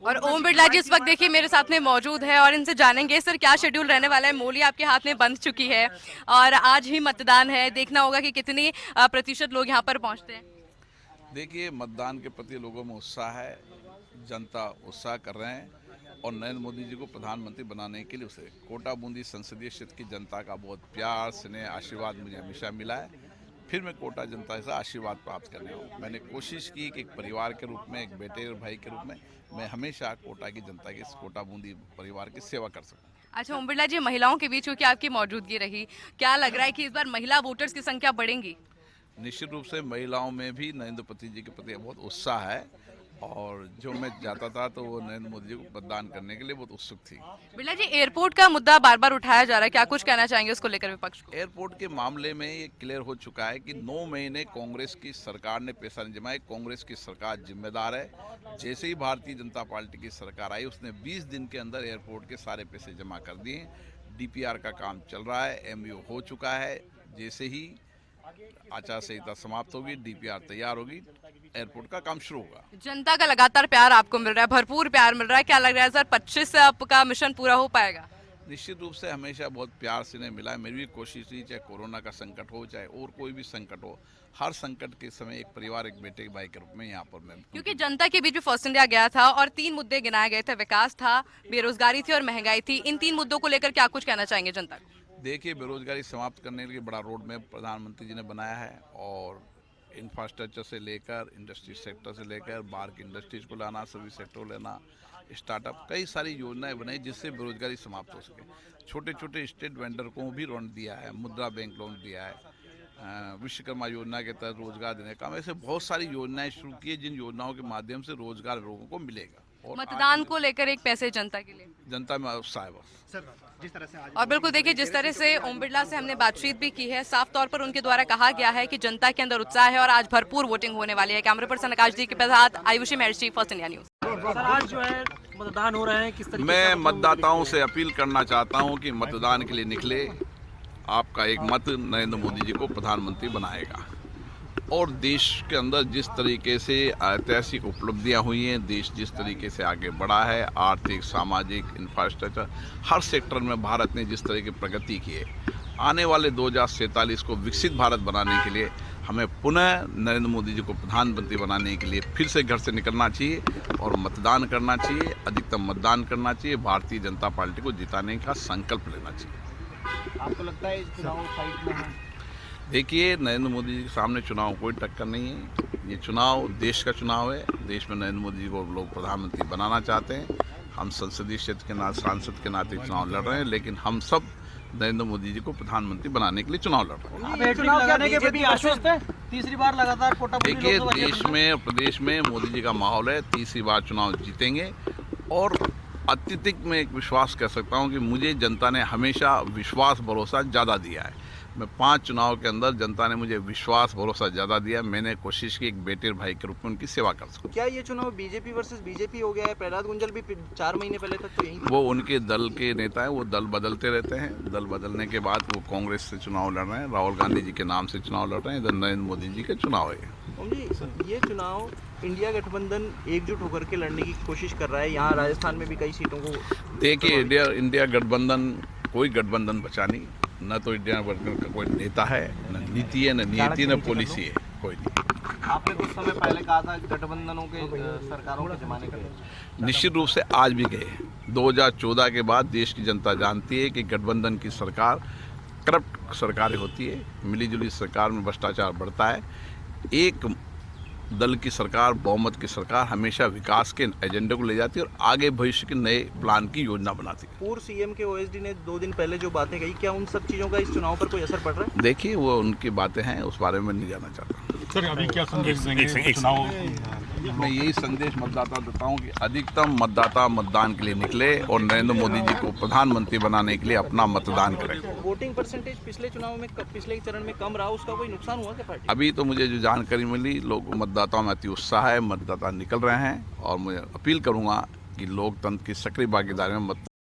और ओम बिरला जी इस वक्त देखिए मेरे साथ में मौजूद है और इनसे जानेंगे सर क्या शेड्यूल रहने वाला है। मोली आपके हाथ में बंध चुकी है और आज ही मतदान है, देखना होगा कि कितनी प्रतिशत लोग यहाँ पर पहुँचते हैं। देखिए, मतदान के प्रति लोगों में उत्साह है, जनता उत्साह कर रहे हैं और नरेंद्र मोदी जी को प्रधानमंत्री बनाने के लिए उसे कोटा बूंदी संसदीय क्षेत्र की जनता का बहुत प्यार स्नेह आशीर्वाद मुझे हमेशा मिला है। फिर मैं कोटा जनता से आशीर्वाद प्राप्त करने आऊँ। मैंने कोशिश की कि एक परिवार के रूप में, एक बेटे और भाई के रूप में मैं हमेशा कोटा की जनता की, कोटा बूंदी परिवार की सेवा कर सकूँ। अच्छा ओम बिरला जी, महिलाओं के बीच क्योंकि आपकी मौजूदगी रही, क्या लग रहा है कि इस बार महिला वोटर्स की संख्या बढ़ेंगी? निश्चित रूप से महिलाओं में भी नरेंद्र मोदी जी के प्रति बहुत उत्साह है और जो मैं जाता था तो वो नरेंद्र मोदी जी को मतदान करने के लिए बहुत उत्सुक थी। बिरला जी, एयरपोर्ट का मुद्दा बार बार उठाया जा रहा है, क्या कुछ कहना चाहेंगे उसको लेकर विपक्ष को? एयरपोर्ट के मामले में ये क्लियर हो चुका है कि 9 महीने कांग्रेस की सरकार ने पैसा नहीं जमाया। कांग्रेस की सरकार जिम्मेदार है। जैसे ही भारतीय जनता पार्टी की सरकार आई उसने 20 दिन के अंदर एयरपोर्ट के सारे पैसे जमा कर दिए। डीपीआर का काम चल रहा है, एमओयू हो चुका है। जैसे ही आचार संहिता समाप्त होगी, डीपीआर तैयार होगी, एयरपोर्ट का काम शुरू होगा। जनता का लगातार प्यार आपको मिल रहा है, भरपूर प्यार मिल रहा है, क्या लग रहा है सर 25 से आपका मिशन पूरा हो पाएगा? निश्चित रूप से हमेशा बहुत प्यार से ने मिला है। मेरी भी कोशिश थी, चाहे कोरोना का संकट हो चाहे और कोई भी संकट हो, हर संकट के समय एक परिवार, एक बेटे भाई के रूप में यहाँ पर मैं, क्योंकि जनता के बीच में फर्स्ट इंडिया गया था और 3 मुद्दे गिनाए गए थे, विकास था, बेरोजगारी थी और महंगाई थी। इन 3 मुद्दों को लेकर क्या कुछ कहना चाहेंगे जनता को? देखिए, बेरोजगारी समाप्त करने के लिए बड़ा रोड मैप प्रधानमंत्री जी ने बनाया है और इंफ्रास्ट्रक्चर से लेकर इंडस्ट्री सेक्टर से लेकर बाहर की इंडस्ट्रीज को लाना, सर्विस सेक्टर को लेना, स्टार्टअप, कई सारी योजनाएं बनाई जिससे बेरोजगारी समाप्त हो सके। छोटे छोटे स्टेट वेंडर को भी लोन दिया है, मुद्रा बैंक लोन दिया है, विश्वकर्मा योजना के तहत रोजगार देने का काम, ऐसे बहुत सारी योजनाएं शुरू की है जिन योजनाओं के माध्यम से रोजगार लोगों को मिलेगा। और मतदान को लेकर एक पैसे जनता के लिए, जनता में उत्साह है बस। जिस तरह से आज और बिल्कुल देखिए जिस तरह से ओम बिरला से हमने बातचीत भी की है, साफ तौर पर उनके द्वारा कहा गया है कि जनता के अंदर उत्साह है और आज भरपूर वोटिंग होने वाली है। कैमरा पर्सन आकाश जी के साथ आयुषी महर्षि, फर्स्ट इंडिया न्यूज। सर आज जो है मतदान हो रहे हैं, किस तरीके मैं से मतदाताओं से अपील करना चाहता हूं कि मतदान के लिए निकले। आपका एक मत नरेंद्र मोदी जी को प्रधानमंत्री बनाएगा और देश के अंदर जिस तरीके से ऐतिहासिक उपलब्धियां हुई हैं, देश जिस तरीके से आगे बढ़ा है, आर्थिक, सामाजिक, इंफ्रास्ट्रक्चर, हर सेक्टर में भारत ने जिस तरह की प्रगति की है, आने वाले 2047 को विकसित भारत बनाने के लिए हमें पुनः नरेंद्र मोदी जी को प्रधानमंत्री बनाने के लिए फिर से घर से निकलना चाहिए और मतदान करना चाहिए, अधिकतम मतदान करना चाहिए, भारतीय जनता पार्टी को जिताने का संकल्प लेना चाहिए। आपको लगता है इस चुनाव फाइट में है? देखिए, नरेंद्र मोदी जी के सामने चुनाव कोई टक्कर नहीं है। ये चुनाव देश का चुनाव है। देश में नरेंद्र मोदी जी को लोग प्रधानमंत्री बनाना चाहते हैं। हम संसदीय क्षेत्र के नाते, सांसद के नाते चुनाव लड़ रहे हैं, लेकिन हम सब नरेंद्र मोदी जी को प्रधानमंत्री बनाने के लिए चुनाव लड़ रहे हैं। आप चुनाव लड़ने के प्रति आश्वस्त है? तीसरी बार लगातार कोटा बूंदी देखिए, लोकसभा देश क्षेत्र में प्रदेश में मोदी जी का माहौल है। तीसरी बार चुनाव जीतेंगे और अत्यधिक मैं एक विश्वास कर सकता हूं कि मुझे जनता ने हमेशा विश्वास भरोसा ज़्यादा दिया है। मैं 5 चुनाव के अंदर जनता ने मुझे विश्वास भरोसा ज़्यादा दिया। मैंने कोशिश की एक बेटे और भाई के रूप में उनकी सेवा कर सकूं। क्या ये चुनाव बीजेपी वर्सेस बीजेपी हो गया है? प्रहलाद गुंजल भी 4 महीने पहले तक तो यही वो उनके दल के नेता हैं, वो दल बदलते रहते हैं। दल बदलने के बाद वो कांग्रेस से चुनाव लड़ रहे हैं, राहुल गांधी जी के नाम से चुनाव लड़ रहे हैं, इधर नरेंद्र मोदी जी के चुनाव है। जी, ये चुनाव इंडिया गठबंधन एकजुट होकर के लड़ने की कोशिश कर रहा है। यहाँ राजस्थान में भी कई सीटों को देखिए, इंडिया गठबंधन, कोई गठबंधन बचा नहीं। न तो इंडिया गठबंधन का कोई नेता है, न नीति है, न नीति, न पॉलिसी है, कोई नहीं। आपने कुछ समय पहले कहा था गठबंधनों के सरकारों के जमाने का। निश्चित रूप से आज भी गए। 2014 के बाद देश की जनता जानती है कि गठबंधन की सरकार करप्ट सरकारें होती है, मिलीजुली सरकार में भ्रष्टाचार बढ़ता है। एक दल की सरकार, बहुमत की सरकार हमेशा विकास के एजेंडे को ले जाती है और आगे भविष्य के नए प्लान की योजना बनाती है। पूर्व सीएम के ओएसडी ने 2 दिन पहले जो बातें कही, क्या उन सब चीज़ों का इस चुनाव पर कोई असर पड़ रहा है? देखिए, वो उनकी बातें हैं, उस बारे में नहीं जाना चाहता। सर अभी क्या संदेश देंगे चुनाव? मैं यही संदेश मतदाता देता हूँ कि अधिकतम मतदाता मतदान के लिए निकले और नरेंद्र मोदी जी को प्रधानमंत्री बनाने के लिए अपना मतदान करें। वोटिंग परसेंटेज पिछले चुनाव में, पिछले चरण में कम रहा, उसका कोई नुकसान हुआ क्या पार्टी? अभी तो मुझे जो जानकारी मिली, लोग मतदाताओं में अति उत्साह है, मतदाता निकल रहे हैं और मैं अपील करूँगा कि लोकतंत्र की सक्रिय भागीदारी में मत